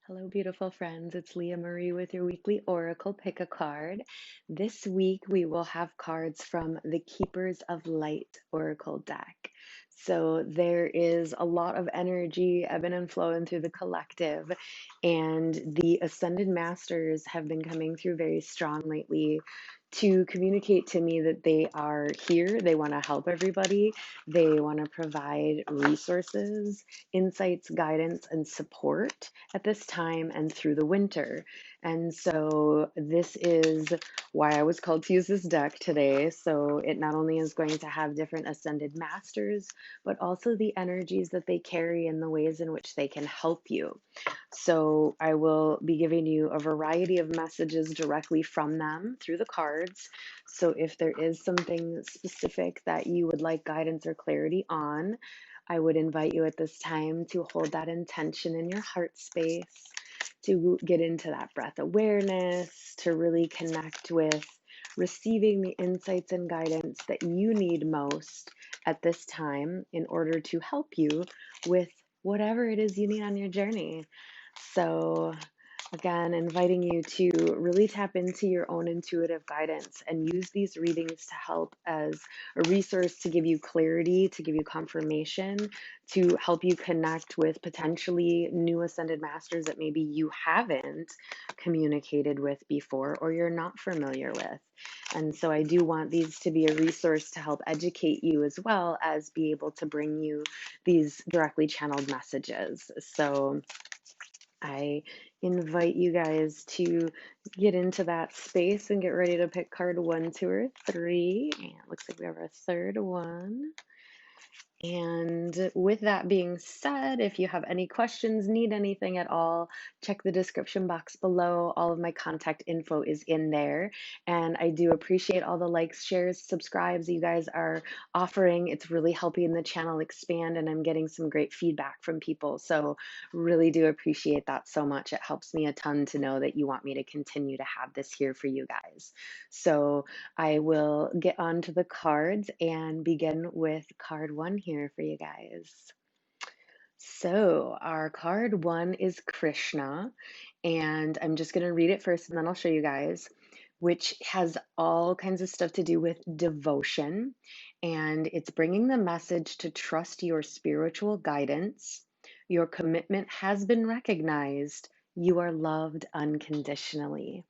Hello, beautiful friends. It's Leah Marie with your weekly Oracle. Pick a card. This week, we will have cards from the Keepers of Light Oracle deck. So there is a lot of energy ebbing and flowing through the collective, and the Ascended Masters have been coming through very strong lately to communicate to me that they are here. They want to help everybody. They want to provide resources, insights, guidance, and support at this time and through the winter. And so this is why I was called to use this deck today. So it not only is going to have different ascended masters, but also the energies that they carry and the ways in which they can help you. So I will be giving you a variety of messages directly from them through the cards. So if there is something specific that you would like guidance or clarity on, I would invite you at this time to hold that intention in your heart space, to get into that breath awareness, to really connect with receiving the insights and guidance that you need most at this time in order to help you with whatever it is you need on your journey. So, again, inviting you to really tap into your own intuitive guidance and use these readings to help as a resource to give you clarity, to give you confirmation, to help you connect with potentially new ascended masters that maybe you haven't communicated with before or you're not familiar with. And so I do want these to be a resource to help educate you as well as be able to bring you these directly channeled messages. So I invite you guys to get into that space and get ready to pick card 1, 2, or 3. And it looks like we have our third one. And with that being said, if you have any questions, need anything at all, check the description box below. All of my contact info is in there. And I do appreciate all the likes, shares, subscribes you guys are offering. It's really helping the channel expand, and I'm getting some great feedback from people. So, really do appreciate that so much. It helps me a ton to know that you want me to continue to have this here for you guys. So, I will get on to the cards and begin with card 1 here for you guys. So, our card 1 is Krishna, and I'm just going to read it first and then I'll show you guys, which has all kinds of stuff to do with devotion. And it's bringing the message to trust your spiritual guidance. Your commitment has been recognized. You are loved unconditionally.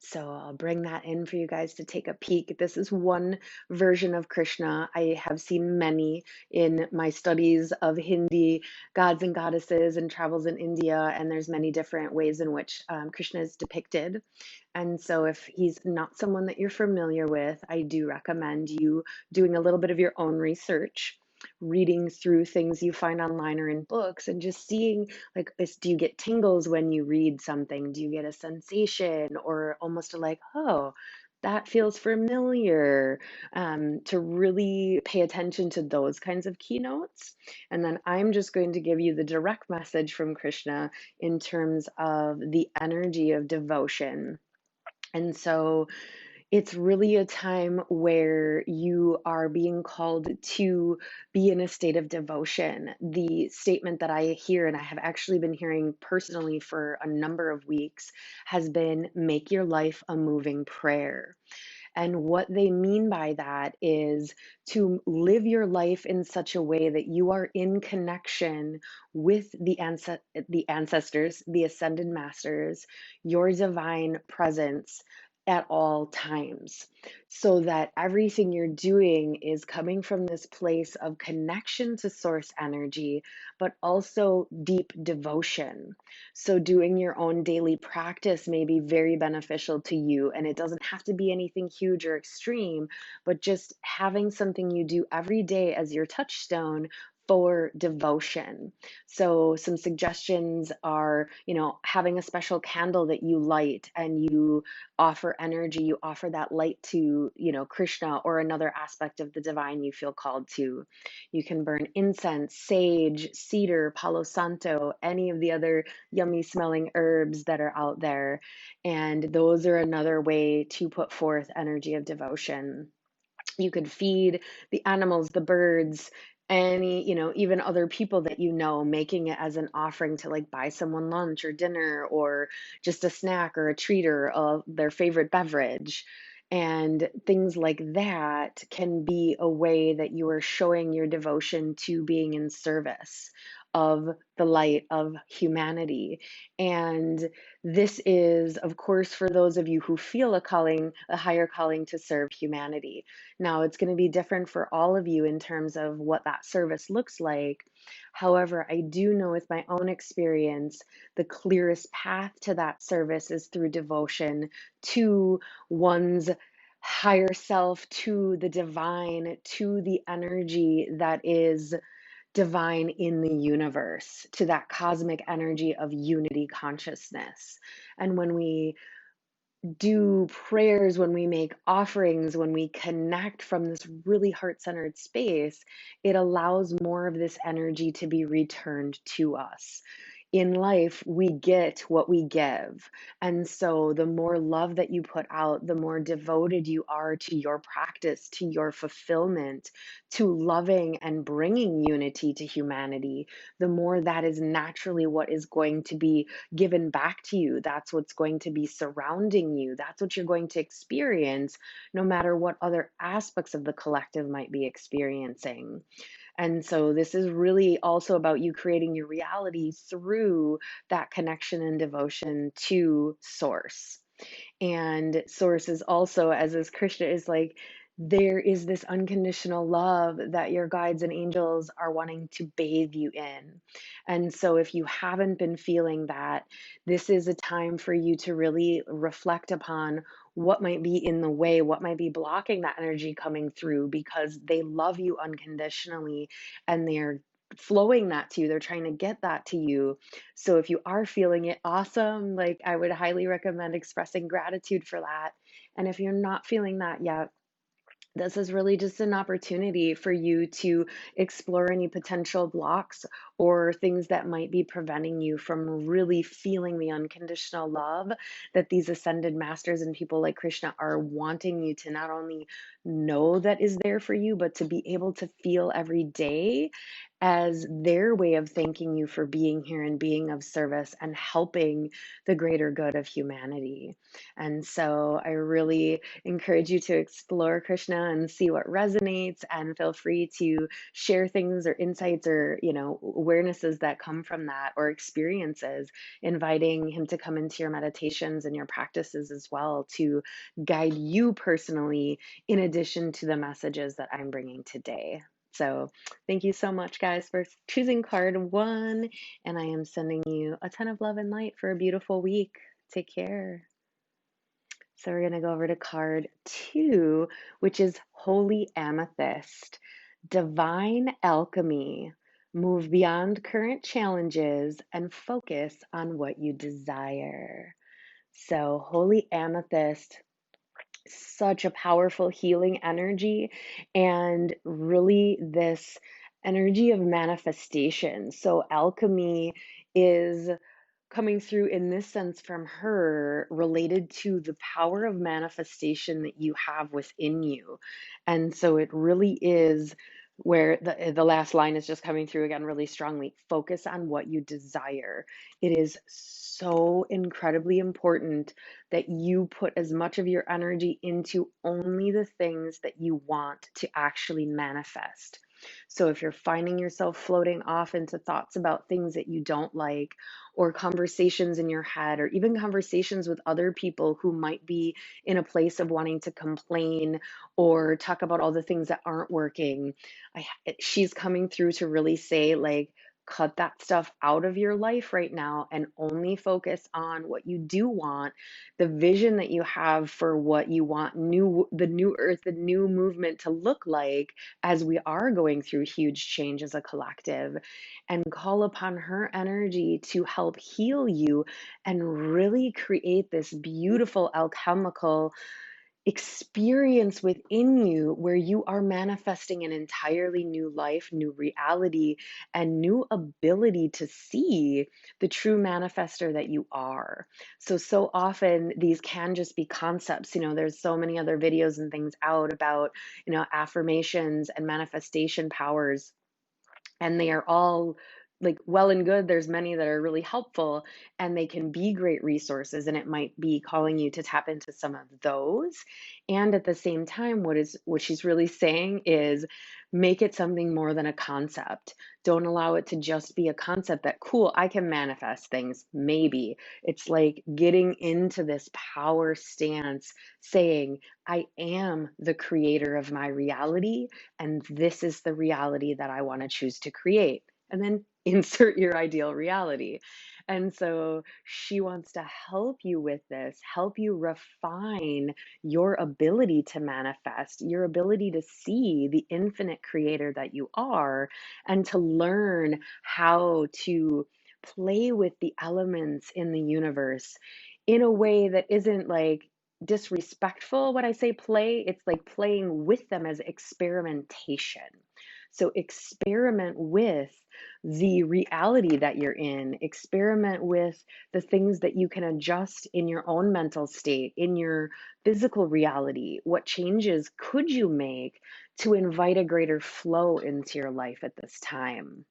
So I'll bring that in for you guys to take a peek. This is one version of Krishna. I have seen many in my studies of Hindi gods and goddesses and travels in India, and there's many different ways in which Krishna is depicted. And so if he's not someone that you're familiar with, I do recommend you doing a little bit of your own research, reading through things you find online or in books, and just seeing, like, do you get tingles when you read something? Do you get a sensation or almost a like, oh, that feels familiar? To really pay attention to those kinds of keynotes. And then I'm just going to give you the direct message from Krishna in terms of the energy of devotion. And so it's really a time where you are being called to be in a state of devotion. The statement that I hear, and I have actually been hearing personally for a number of weeks, has been make your life a moving prayer. And what they mean by that is to live your life in such a way that you are in connection with the ancestors, the ascended masters, your divine presence at all times, so that everything you're doing is coming from this place of connection to source energy, but also deep devotion. So, doing your own daily practice may be very beneficial to you, and it doesn't have to be anything huge or extreme, but just having something you do every day as your touchstone for devotion. So, some suggestions are, having a special candle that you light and you offer energy, you offer that light to, Krishna or another aspect of the divine you feel called to. You can burn incense, sage, cedar, palo santo, any of the other yummy smelling herbs that are out there. And those are another way to put forth energy of devotion. You could feed the animals, the birds, any, even other people that making it as an offering to like buy someone lunch or dinner or just a snack or a treat or their favorite beverage. And things like that can be a way that you are showing your devotion to being in service of the light of humanity. And this is, of course, for those of you who feel a calling, a higher calling to serve humanity. Now, it's going to be different for all of you in terms of what that service looks like. However, I do know with my own experience, the clearest path to that service is through devotion to one's higher self, to the divine, to the energy that is divine in the universe, to that cosmic energy of unity consciousness. And when we do prayers, when we make offerings, when we connect from this really heart centered space, it allows more of this energy to be returned to us. In life, we get what we give. And so, the more love that you put out, the more devoted you are to your practice, to your fulfillment, to loving and bringing unity to humanity, the more that is naturally what is going to be given back to you. That's what's going to be surrounding you. That's what you're going to experience, no matter what other aspects of the collective might be experiencing. And so, this is really also about you creating your reality through that connection and devotion to Source. And Source is also, as Krishna is like, there is this unconditional love that your guides and angels are wanting to bathe you in. And so, if you haven't been feeling that, this is a time for you to really reflect upon what might be in the way, what might be blocking that energy coming through, because they love you unconditionally and they're flowing that to you. They're trying to get that to you. So if you are feeling it, awesome. Like, I would highly recommend expressing gratitude for that. And if you're not feeling that yet, this is really just an opportunity for you to explore any potential blocks or things that might be preventing you from really feeling the unconditional love that these ascended masters and people like Krishna are wanting you to not only know that is there for you, but to be able to feel every day as their way of thanking you for being here and being of service and helping the greater good of humanity. And so I really encourage you to explore Krishna and see what resonates, and feel free to share things or insights or, awarenesses that come from that, or experiences, inviting him to come into your meditations and your practices as well to guide you personally, in addition to the messages that I'm bringing today. So thank you so much, guys, for choosing card one. And I am sending you a ton of love and light for a beautiful week. Take care. So we're going to go over to card two, which is Holy Amethyst, Divine Alchemy. Move beyond current challenges and focus on what you desire. So, Holy Amethyst, such a powerful healing energy, and really this energy of manifestation. So, alchemy is coming through in this sense from her, related to the power of manifestation that you have within you. And so it really is where the last line is just coming through again really strongly. Focus on what you desire. It is so incredibly important that you put as much of your energy into only the things that you want to actually manifest. So if you're finding yourself floating off into thoughts about things that you don't like, or conversations in your head, or even conversations with other people who might be in a place of wanting to complain or talk about all the things that aren't working, she's coming through to really say, like, cut that stuff out of your life right now and only focus on what you do want, the vision that you have for what you want the new earth, the new movement to look like, as we are going through huge change as a collective, and call upon her energy to help heal you and really create this beautiful alchemical experience within you where you are manifesting an entirely new life, new reality, and new ability to see the true manifester that you are. So often these can just be concepts. There's so many other videos and things out about, affirmations and manifestation powers. and they are all like well and good. There's many that are really helpful and they can be great resources, and it might be calling you to tap into some of those. And at the same time, what she's really saying is make it something more than a concept. Don't allow it to just be a concept that cool, I can manifest things maybe. It's like getting into this power stance, saying I am the creator of my reality, and this is the reality that I want to choose to create. And then insert your ideal reality. And so she wants to help you with this, help you refine your ability to manifest, your ability to see the infinite creator that you are, and to learn how to play with the elements in the universe in a way that isn't like disrespectful. When I say play, it's like playing with them as experimentation. So experiment with the reality that you're in, experiment with the things that you can adjust in your own mental state, in your physical reality. What changes could you make to invite a greater flow into your life at this time?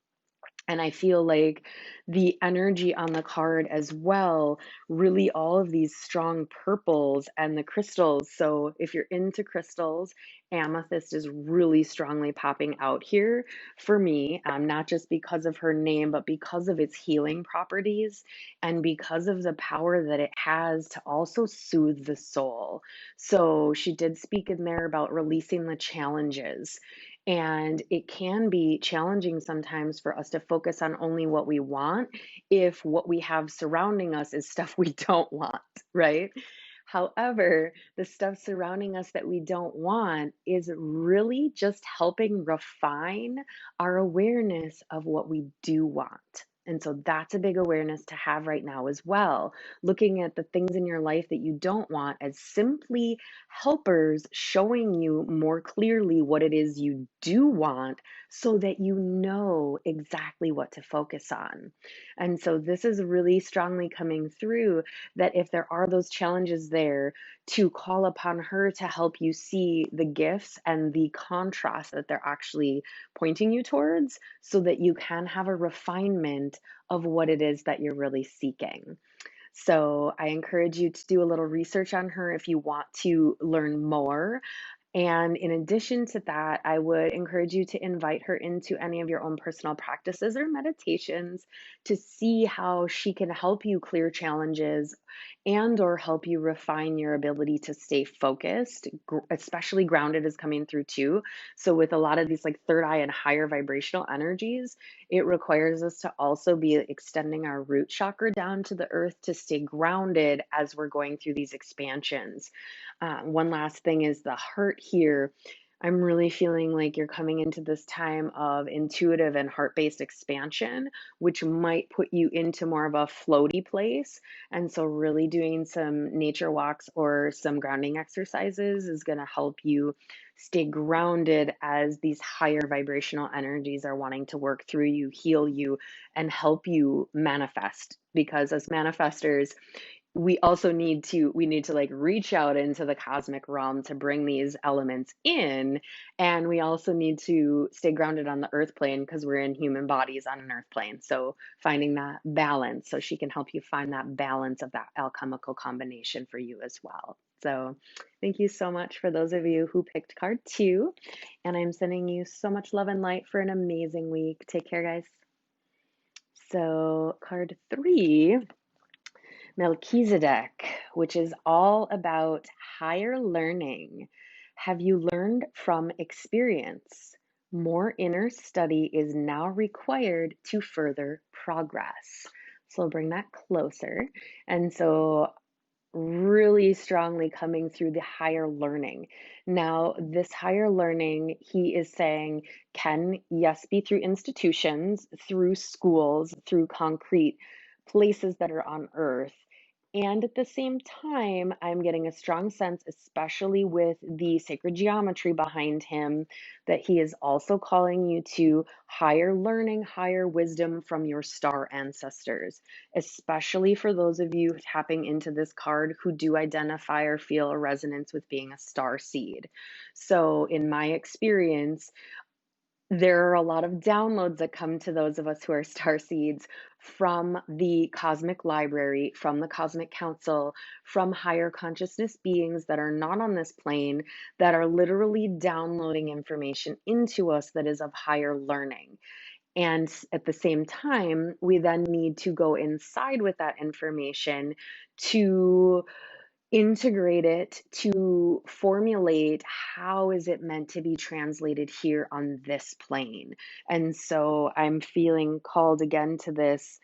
And I feel like the energy on the card as well, really all of these strong purples and the crystals. So if you're into crystals, amethyst is really strongly popping out here for me, not just because of her name, but because of its healing properties and because of the power that it has to also soothe the soul. So she did speak in there about releasing the challenges. And it can be challenging sometimes for us to focus on only what we want if what we have surrounding us is stuff we don't want, right? However, the stuff surrounding us that we don't want is really just helping refine our awareness of what we do want. And so that's a big awareness to have right now as well. Looking at the things in your life that you don't want as simply helpers showing you more clearly what it is you do want so that you know exactly what to focus on. And so this is really strongly coming through that if there are those challenges there, to call upon her to help you see the gifts and the contrast that they're actually pointing you towards so that you can have a refinement of what it is that you're really seeking. So I encourage you to do a little research on her if you want to learn more. And in addition to that, I would encourage you to invite her into any of your own personal practices or meditations to see how she can help you clear challenges and or help you refine your ability to stay focused, especially grounded is coming through too. So with a lot of these like third eye and higher vibrational energies, it requires us to also be extending our root chakra down to the earth to stay grounded as we're going through these expansions. One last thing is the heart here. I'm really feeling like you're coming into this time of intuitive and heart based expansion, which might put you into more of a floaty place. And so, really doing some nature walks or some grounding exercises is going to help you stay grounded as these higher vibrational energies are wanting to work through you, heal you, and help you manifest. Because as manifestors, we need to like reach out into the cosmic realm to bring these elements in, and we also need to stay grounded on the earth plane because we're in human bodies on an earth plane. So finding that balance, so she can help you find that balance of that alchemical combination for you as well. So thank you so much for those of you who picked card 2, and I'm sending you so much love and light for an amazing week. Take care, guys. So card 3, Melchizedek, which is all about higher learning. Have you learned from experience? More inner study is now required to further progress. So I'll bring that closer. And so really strongly coming through the higher learning. Now, this higher learning, he is saying, can, yes, be through institutions, through schools, through concrete places that are on earth. And at the same time, I'm getting a strong sense, especially with the sacred geometry behind him, that he is also calling you to higher learning, higher wisdom from your star ancestors, especially for those of you tapping into this card who do identify or feel a resonance with being a star seed. So, in my experience, There are a lot of downloads that come to those of us who are star seeds from the cosmic library, from the cosmic council, from higher consciousness beings that are not on this plane, that are literally downloading information into us that is of higher learning. And at the same time, we then need to go inside with that information to integrate it, to formulate how is it meant to be translated here on this plane. And so I'm feeling called again to this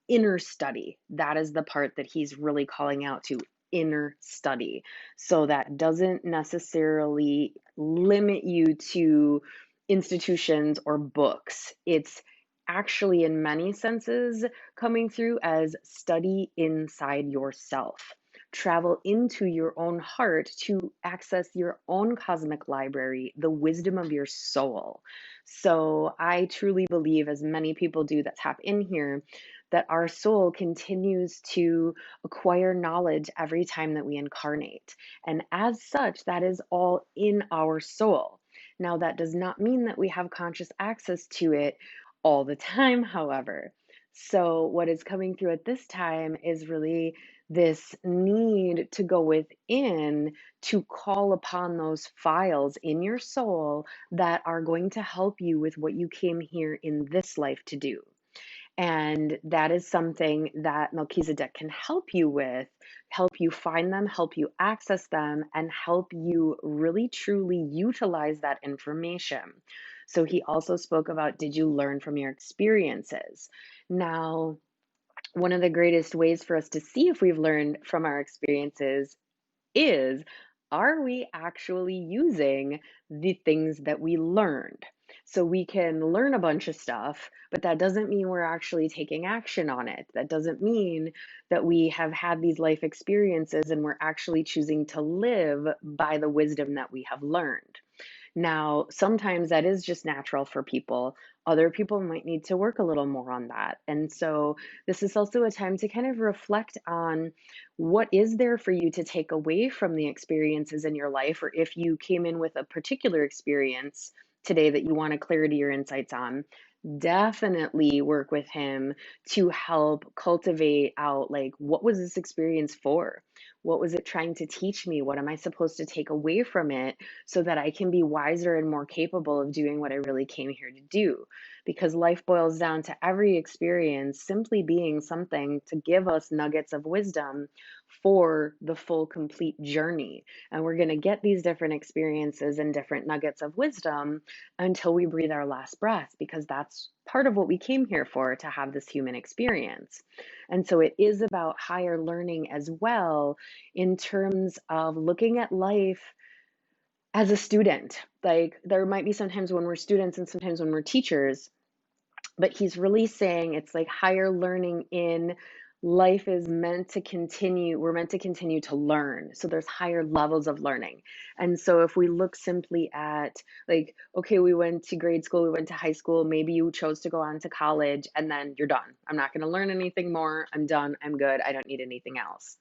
inner study. That is the part that he's really calling out to, inner study. So that doesn't necessarily limit you to institutions or books. It's actually, in many senses, coming through as study inside yourself. Travel into your own heart to access your own cosmic library, the wisdom of your soul. So I truly believe, as many people do that tap in here, that our soul continues to acquire knowledge every time that we incarnate. And as such, that is all in our soul. Now, that does not mean that we have conscious access to it all the time, however. So, what is coming through at this time is really this need to go within to call upon those files in your soul that are going to help you with what you came here in this life to do. And that is something that Melchizedek can help you with, help you find them, help you access them, and help you really truly utilize that information. So he also spoke about, did you learn from your experiences? Now, one of the greatest ways for us to see if we've learned from our experiences is, are we actually using the things that we learned? So we can learn a bunch of stuff, but that doesn't mean we're actually taking action on it. That doesn't mean that we have had these life experiences and we're actually choosing to live by the wisdom that we have learned. Now, sometimes that is just natural for people. Other people might need to work a little more on that. And so, this is also a time to kind of reflect on what is there for you to take away from the experiences in your life, or if you came in with a particular experience today that you want a clarity or insights on. Definitely work with him to help cultivate out, like, what was this experience for? What was it trying to teach me? What am I supposed to take away from it so that I can be wiser and more capable of doing what I really came here to do? Because life boils down to every experience simply being something to give us nuggets of wisdom for the full, complete journey. And we're going to get these different experiences and different nuggets of wisdom until we breathe our last breath, because that's part of what we came here for, to have this human experience. And so it is about higher learning as well, in terms of looking at life as a student. Like, there might be sometimes when we're students and sometimes when we're teachers, but he's really saying it's like higher learning in life is meant to continue. We're meant to continue to learn. So there's higher levels of learning. And so if we look simply at, like, okay, we went to grade school, we went to high school, maybe you chose to go on to college, and then you're done. I'm not going to learn anything more. I'm done. I'm good. I don't need anything else.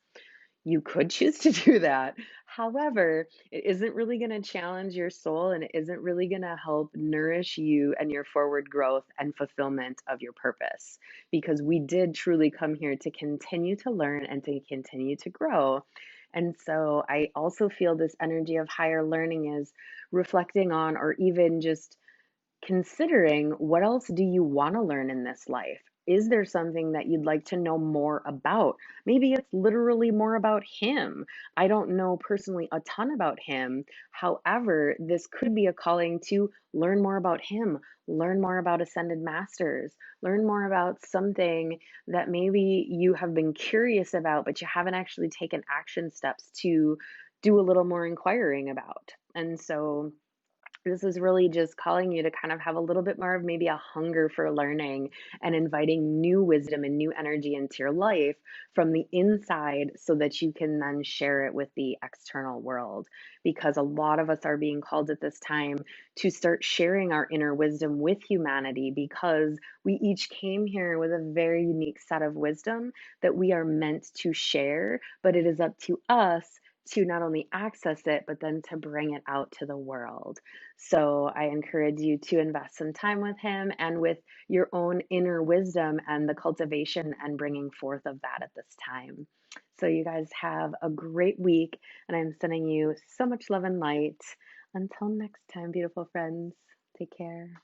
You could choose to do that. However, it isn't really going to challenge your soul, and it isn't really going to help nourish you and your forward growth and fulfillment of your purpose. Because we did truly come here to continue to learn and to continue to grow. And so I also feel this energy of higher learning is reflecting on, or even just considering, what else do you want to learn in this life? Is there something that you'd like to know more about? Maybe it's literally more about him. I don't know personally a ton about him. However, this could be a calling to learn more about him, learn more about ascended masters, learn more about something that maybe you have been curious about, but you haven't actually taken action steps to do a little more inquiring about. And so, this is really just calling you to kind of have a little bit more of maybe a hunger for learning, and inviting new wisdom and new energy into your life from the inside, so that you can then share it with the external world. Because a lot of us are being called at this time to start sharing our inner wisdom with humanity, because we each came here with a very unique set of wisdom that we are meant to share, but it is up to us to not only access it, but then to bring it out to the world. So I encourage you to invest some time with him and with your own inner wisdom and the cultivation and bringing forth of that at this time. So, you guys have a great week, and I'm sending you so much love and light. Until next time, beautiful friends, take care.